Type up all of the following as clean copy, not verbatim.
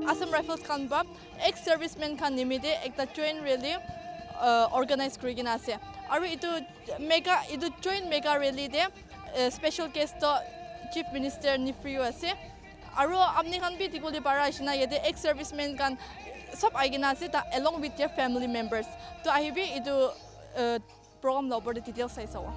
Assam Rifles kan ba ex-servicemen kan nimide ekta train rally organize kurigina ase aru itu joint mega rally de special guest to chief minister nifriu ase aru apni kan bi tikuli para ashina yete ex-servicemen kan sob aigina ase ta along with their family members to ahibi itu program la opor de details sai sawa.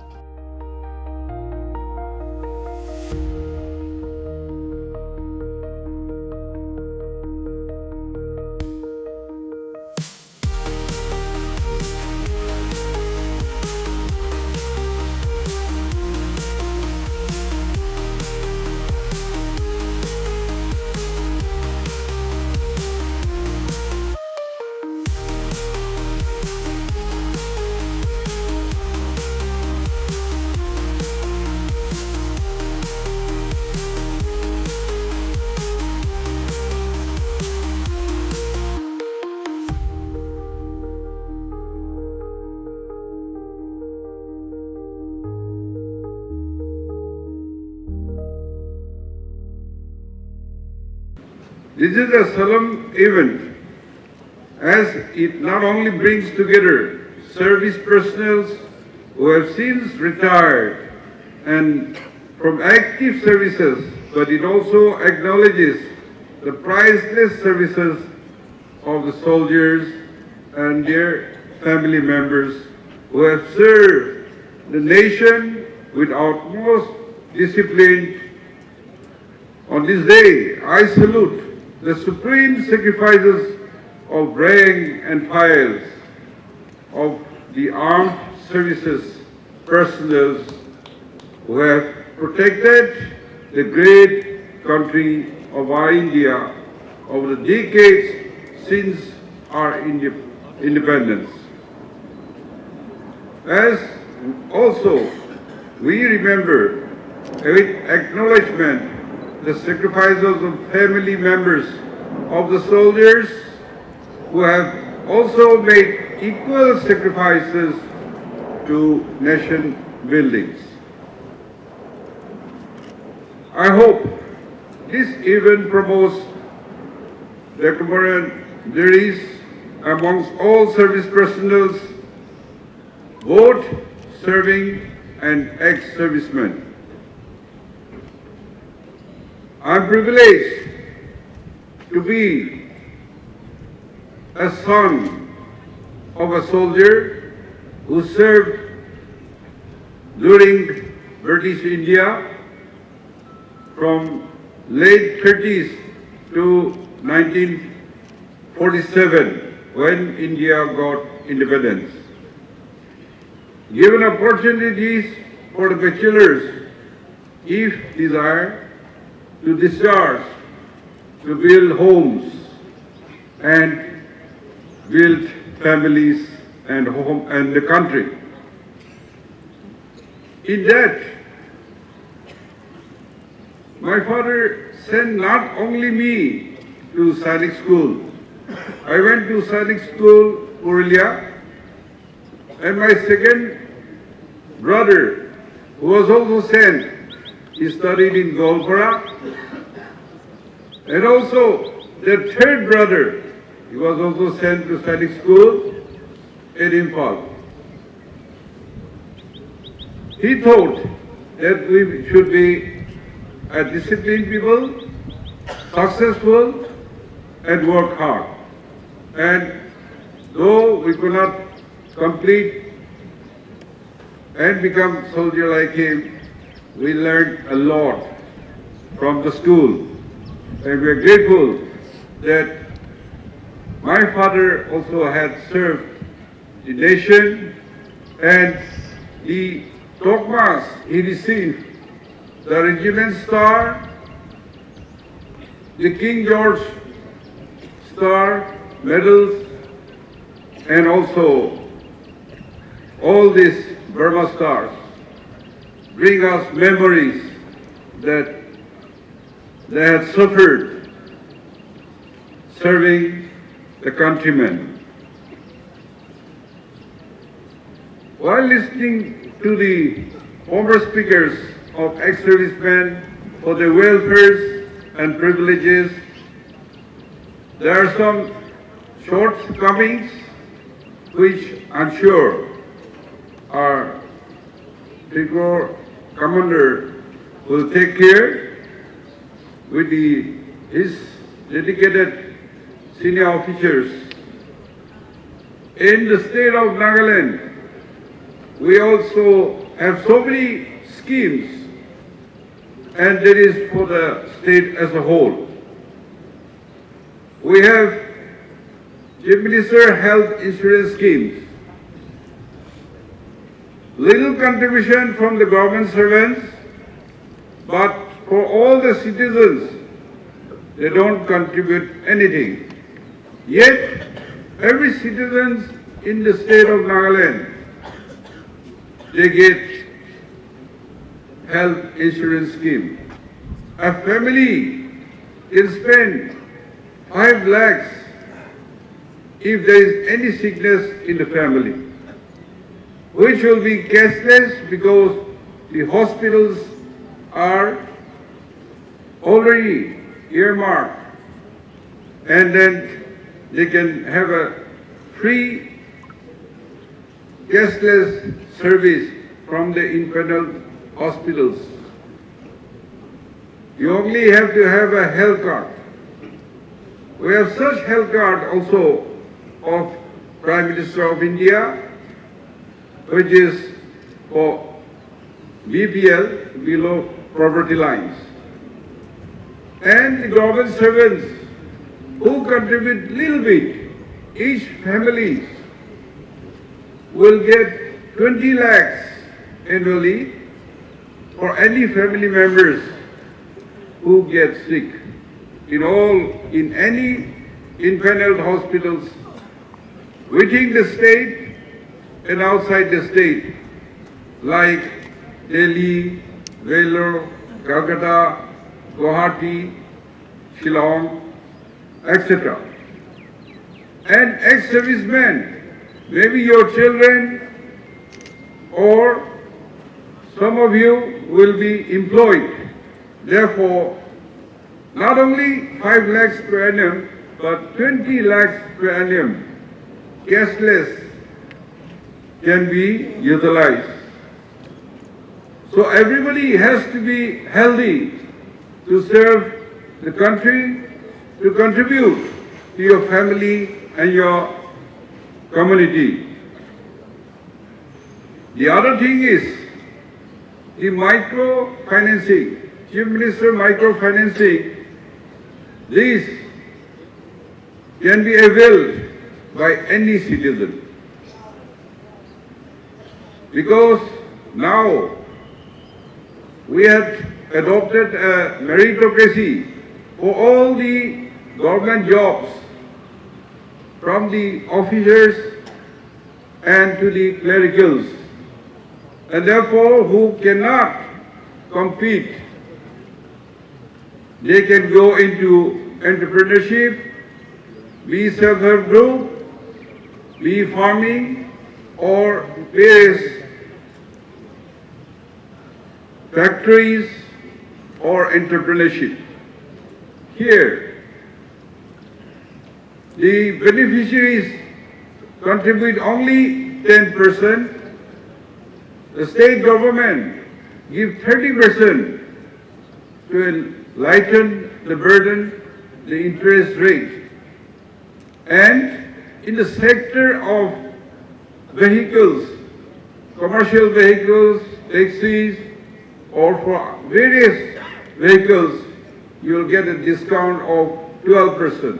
This is a solemn event as it not only brings together service personnel who have since retired and from active services, but it also acknowledges the priceless services of the soldiers and their family members who have served the nation with utmost discipline. On this day, I salute the supreme sacrifices of rank and files of the armed services personnel who have protected the great country of our India over the decades since our independence. As also we remember with acknowledgement the sacrifices of family members of the soldiers who have also made equal sacrifices to nation buildings. I hope this event promotes the camaraderie amongst all service personnel, both serving and ex-servicemen. I am privileged to be a son of a soldier who served during British India from late 30s to 1947 when India got independence. Given opportunities for the bachelors, if desired, to discharge, to build homes and build families and home and the country. In that, my father sent not only me to Sainik school. I went to Sainik school, Purulia, and my second brother, who was also sent, he studied in Golpara, and also the third brother, he was also sent to Sainik school in Imphal. He thought that we should be a disciplined people, successful, and work hard. And though we could not complete and become soldier like him, we learned a lot from the school. And we are grateful that my father also had served the nation, and the Tokmas he received, the Regiment Star, the King George Star medals, and also all these Burma stars bring us memories that they had suffered serving the countrymen. While listening to the former speakers of ex-servicemen for their welfares and privileges, there are some shortcomings which I'm sure our Trigor commander will take care with his dedicated senior officers. In the state of Nagaland, we also have so many schemes, and that is for the state as a whole. We have Chief Minister Health Insurance Schemes, little contribution from the government servants, but for all the citizens, they don't contribute anything. Yet, every citizen in the state of Nagaland, they get health insurance scheme. A family can spend 5 lakhs if there is any sickness in the family, which will be cashless because the hospitals are already earmarked, and then they can have a free cashless service from the impaneled hospitals. You only have to have a health card. We have such health card also of Prime Minister of India, which is for BPL, below poverty lines. And the government servants who contribute little bit, each family will get 20 lakhs annually for any family members who get sick in any impaneled hospitals within the state and outside the state, like Delhi, Vellore, Calcutta, Guwahati, Shillong, etc. And ex-servicemen, maybe your children or some of you will be employed. Therefore, not only 5 lakhs per annum, but 20 lakhs per annum, cashless, can be utilized. So everybody has to be healthy to serve the country, to contribute to your family and your community. The other thing is the microfinancing, Chief Minister microfinancing. This can be availed by any citizen, because now we have adopted a meritocracy for all the government jobs, from the officers and to the clericals, and therefore who cannot compete, they can go into entrepreneurship, be self-help group, be farming, or various factories or entrepreneurship. Here, the beneficiaries contribute only 10%. The state government gives 30% to lighten the burden, the interest rate. And in the sector of vehicles, commercial vehicles, taxis, or for various vehicles, you will get a discount of 12%.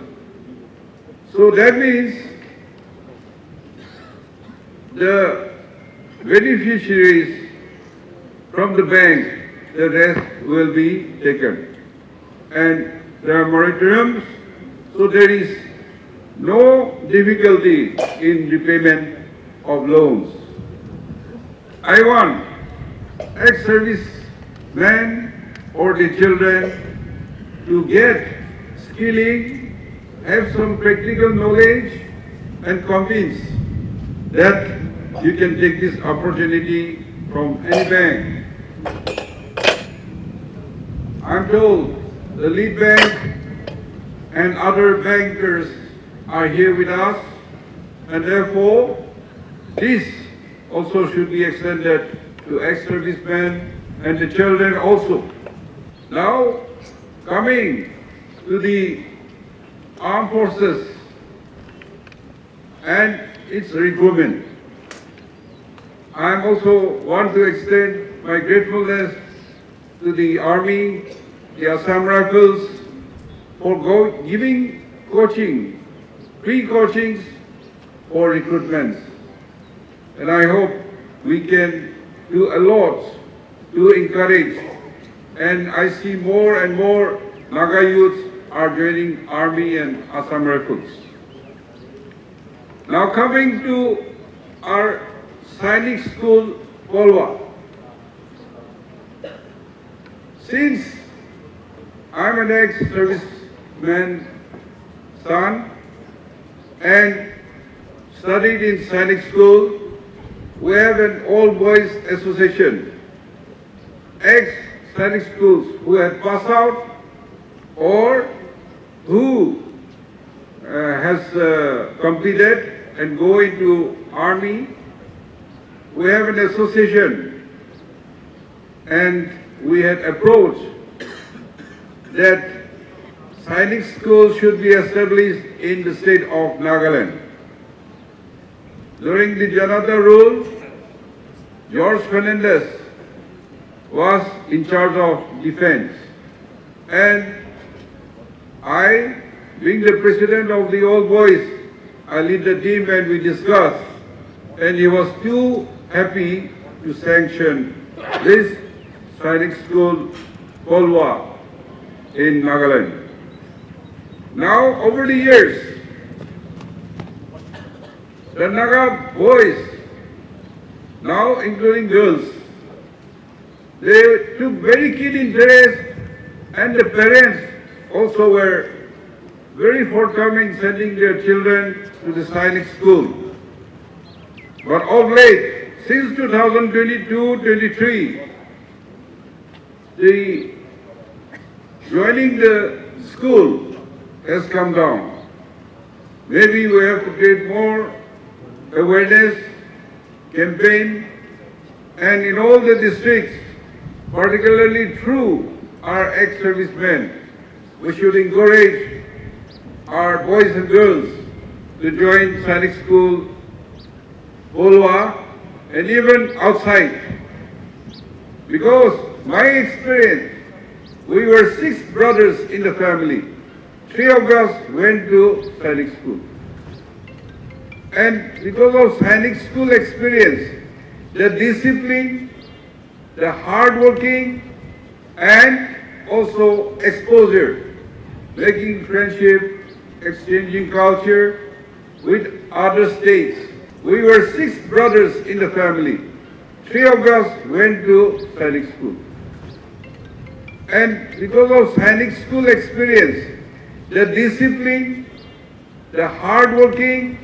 So that means the beneficiaries from the bank, the rest will be taken. And there are moratoriums, so there is no difficulty in repayment of loans. I want ex-servicemen or the children to get skilling, have some practical knowledge, and convince that you can take this opportunity from any bank. I'm told the lead bank and other bankers are here with us, and therefore this also should be extended to ex-servicemen and the children also. Now, coming to the armed forces and its recruitment, I also want to extend my gratefulness to the Army, the Assam Rifles, for giving coaching, pre-coachings for recruitment. And I hope we can do a lot to encourage. And I see more and more Naga youths are joining Army and Assam Rifles. Now coming to our Sainik school, Kolwa. Since I'm an ex-serviceman son and studied in Sainik school, we have an all-boys association. Ex-Sainik schools who have passed out or who has completed and go into army, we have an association, and we had approached that Sainik schools should be established in the state of Nagaland. During the Janata rule, George Fernandez was in charge of defense, and I, being the president of the All Boys, I lead the team and we discussed, and he was too happy to sanction this Sainik school, Kolwa, in Nagaland. Now, over the years, the Naga boys, now including girls, they took very keen interest, and the parents also were very forthcoming sending their children to the Sainik school. But of late, since 2022-23, the joining the school has come down. Maybe we have to create more awareness campaign, and in all the districts, particularly through our ex-servicemen, we should encourage our boys and girls to join Sainik school, Kolwa, and even outside. Because my experience, we were 6 brothers in the family. 3 of us went to Sainik school. And because of Sainik school experience, the discipline, the hard working, and also exposure, making friendship, exchanging culture with other states. We were 6 brothers in the family. 3 of us went to Sainik school. And because of Sainik school experience, the discipline, the hard working,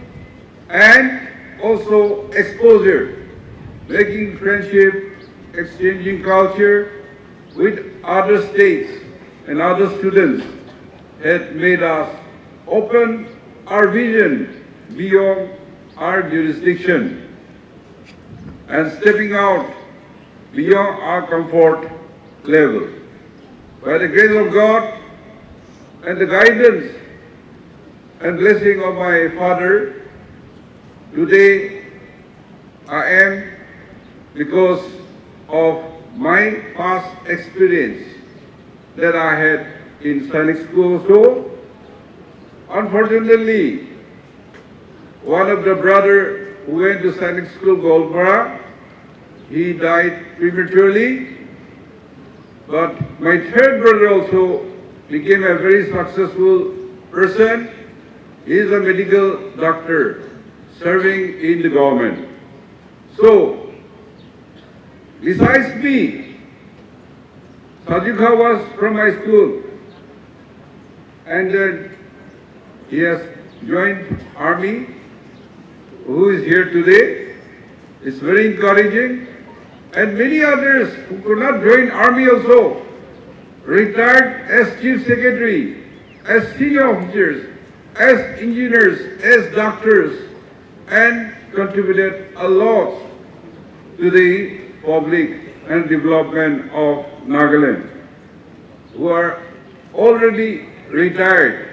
and also exposure, making friendship, exchanging culture with other states and other students had made us open our vision beyond our jurisdiction and stepping out beyond our comfort level. By the grace of God and the guidance and blessing of my father, today I am, because of my past experience that I had in Sainik school. So, unfortunately, one of the brother who went to Sainik school, Golpara, he died prematurely. But my third brother also became a very successful person. He is a medical doctor serving in the government. So, besides me, Sajika was from my school, and then he has joined army, who is here today. It's very encouraging. And many others who could not join army also retired as chief secretary as senior officers, as engineers, as doctors, and contributed a lot to the public and development of Nagaland, who are already retired.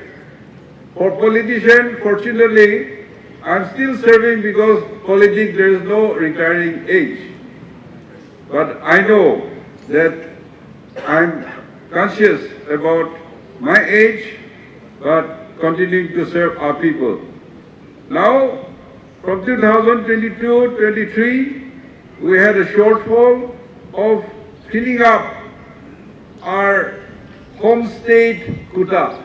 For politicians, fortunately, I'm still serving because politics there is no retiring age. But I know that I'm conscious about my age, but continuing to serve our people. Now, from 2022-23, we had a shortfall of filling up our home state quota.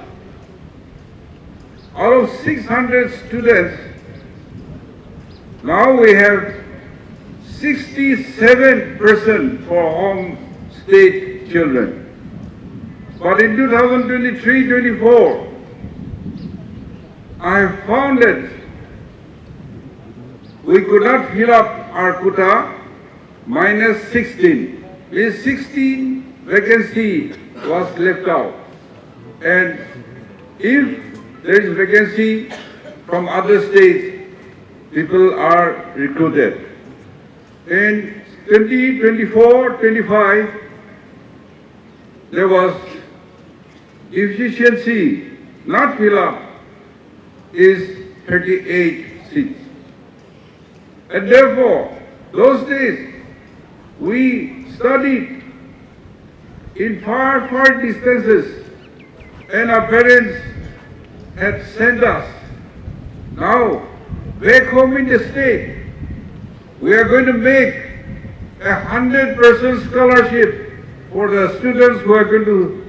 Out of 600 students, now we have 67% for home state children. But in 2023-24, I have found that we could not fill up our quota minus 16. This 16 vacancy was left out. And if there is vacancy from other states, people are recruited. In 2024-25, there was deficiency, not fill up, is 38 seats. And therefore, those days, we studied in far, far distances, and our parents had sent us. Now, back home in the state, we are going to make 100% scholarship for the students who are going to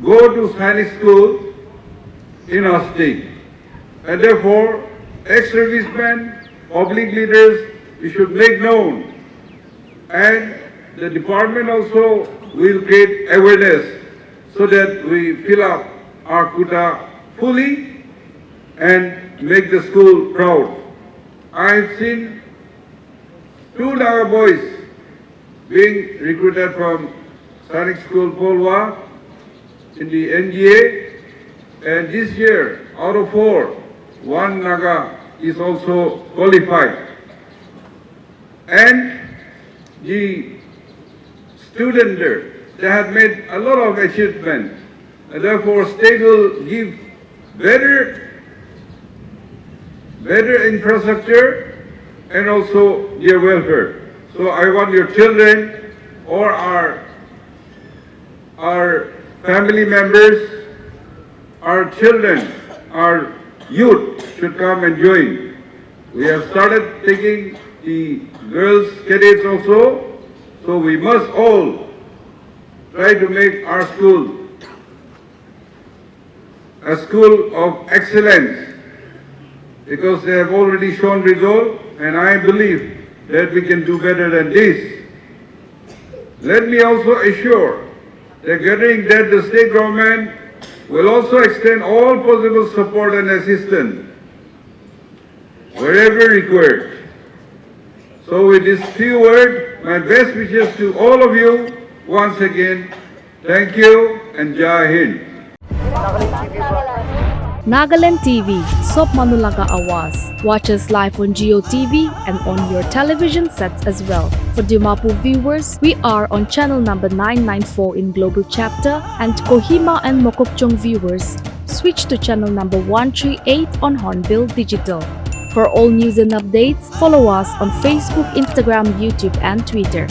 go to Sainik school in our state. And therefore, ex-servicemen, public leaders, we should make known. And the department also will create awareness so that we fill up our quota fully and make the school proud. I've seen 2 Naga boys being recruited from Sainik School Polwa in the NGA, and this year, out of 4, 1 Naga is also qualified. And the student there, they have made a lot of achievement, and therefore state will give better infrastructure and also their welfare. So I want your children or our family members, our children, our youth should come and join. We have started taking the girls cadets also, so we must all try to make our school a school of excellence, because they have already shown result, and I believe that we can do better than this. Let me also assure the gathering that the state government will also extend all possible support and assistance wherever required. So with these few words, my best wishes to all of you once again. Thank you and Jai Hind. Nagaland TV, Sob Manulaga Awas. Watch us live on Geo TV and on your television sets as well. For Dimapur viewers, we are on channel number 994 in Global Chapter, and Kohima and Mokokchung viewers, switch to channel number 138 on Hornbill Digital. For all news and updates, follow us on Facebook, Instagram, YouTube, and Twitter.